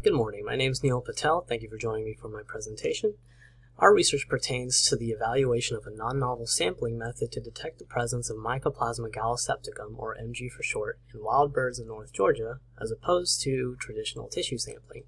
Good morning, my name is Neil Patel. Thank you for joining me for my presentation. Our research pertains to the evaluation of a non-novel sampling method to detect the presence of Mycoplasma gallisepticum, or MG for short, in wild birds in North Georgia, as opposed to traditional tissue sampling.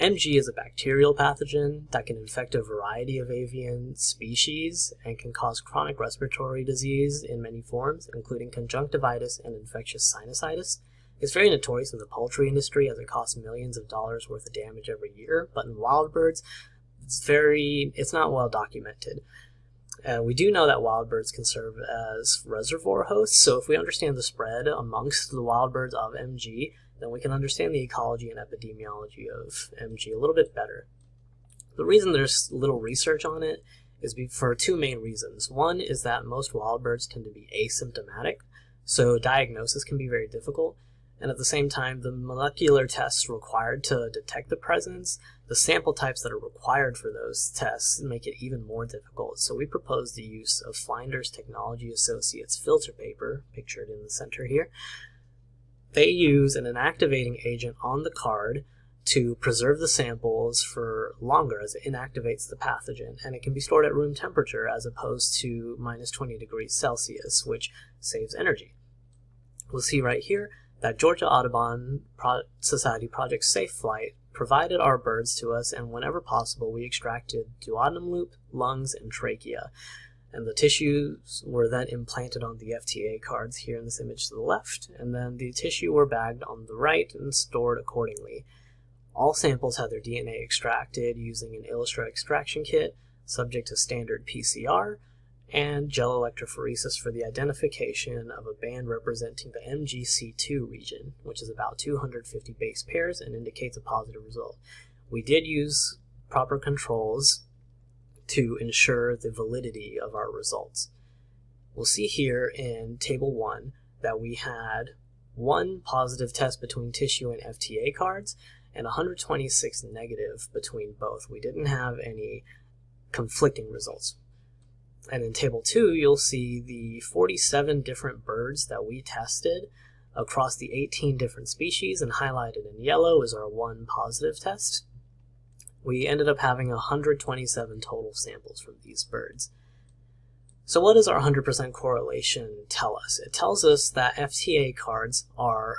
MG is a bacterial pathogen that can infect a variety of avian species and can cause chronic respiratory disease in many forms, including conjunctivitis and infectious sinusitis. It's very notorious in the poultry industry as it costs millions of dollars worth of damage every year, but in wild birds, it's not well documented. We do know that wild birds can serve as reservoir hosts, so if we understand the spread amongst the wild birds of MG, then we can understand the ecology and epidemiology of MG a little bit better. The reason there's little research on it is for two main reasons. One is that most wild birds tend to be asymptomatic, so diagnosis can be very difficult. And at the same time, the molecular tests required to detect the presence, the sample types that are required for those tests make it even more difficult. So we propose the use of Flinders Technology Associates filter paper, pictured in the center here. They use an inactivating agent on the card to preserve the samples for longer as it inactivates the pathogen, and it can be stored at room temperature as opposed to minus 20 degrees Celsius, which saves energy. We'll see right here that Georgia Audubon Society Project Safe Flight provided our birds to us, and whenever possible we extracted duodenum loop, lungs, and trachea. And the tissues were then implanted on the FTA cards here in this image to the left, and then the tissue were bagged on the right and stored accordingly. All samples had their DNA extracted using an Illustra extraction kit, subject to standard PCR, and gel electrophoresis for the identification of a band representing the MGC2 region, which is about 250 base pairs and indicates a positive result. We did use proper controls to ensure the validity of our results. We'll see here in Table 1 that we had one positive test between tissue and FTA cards and 126 negative between both. We didn't have any conflicting results. And in Table 2, you'll see the 47 different birds that we tested across the 18 different species, and highlighted in yellow is our one positive test. We ended up having 127 total samples from these birds. So what does our 100% correlation tell us? It tells us that FTA cards are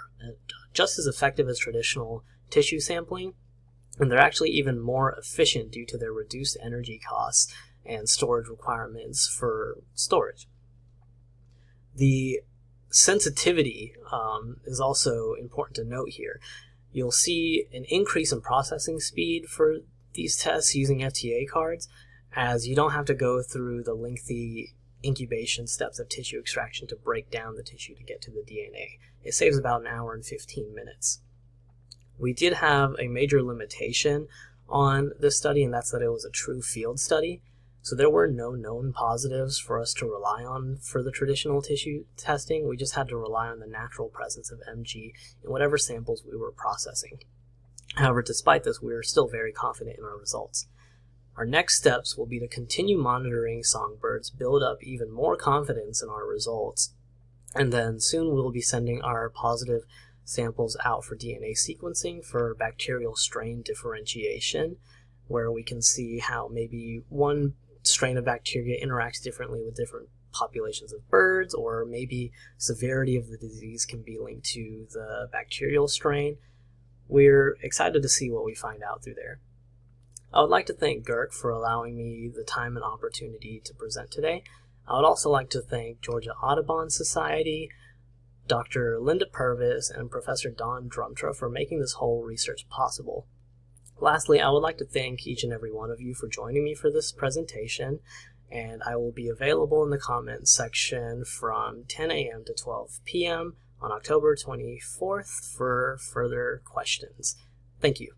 just as effective as traditional tissue sampling, and they're actually even more efficient due to their reduced energy costs and storage requirements for storage. The sensitivity is also important to note here. You'll see an increase in processing speed for these tests using FTA cards, as you don't have to go through the lengthy incubation steps of tissue extraction to break down the tissue to get to the DNA. It saves about an hour and 15 minutes. We did have a major limitation on this study, and that's that it was a true field study. So there were no known positives for us to rely on for the traditional tissue testing. We just had to rely on the natural presence of MG in whatever samples we were processing. However, despite this, we are still very confident in our results. Our next steps will be to continue monitoring songbirds, build up even more confidence in our results, and then soon we'll be sending our positive samples out for DNA sequencing for bacterial strain differentiation, where we can see how maybe one strain of bacteria interacts differently with different populations of birds, or maybe severity of the disease can be linked to the bacterial strain. We're excited to see what we find out through there. I would like to thank GURC for allowing me the time and opportunity to present today. I would also like to thank Georgia Audubon Society, Dr. Linda Purvis, and Professor Don Drumtra for making this whole research possible. Lastly, I would like to thank each and every one of you for joining me for this presentation, and I will be available in the comments section from 10 a.m. to 12 p.m. on October 24th for further questions. Thank you.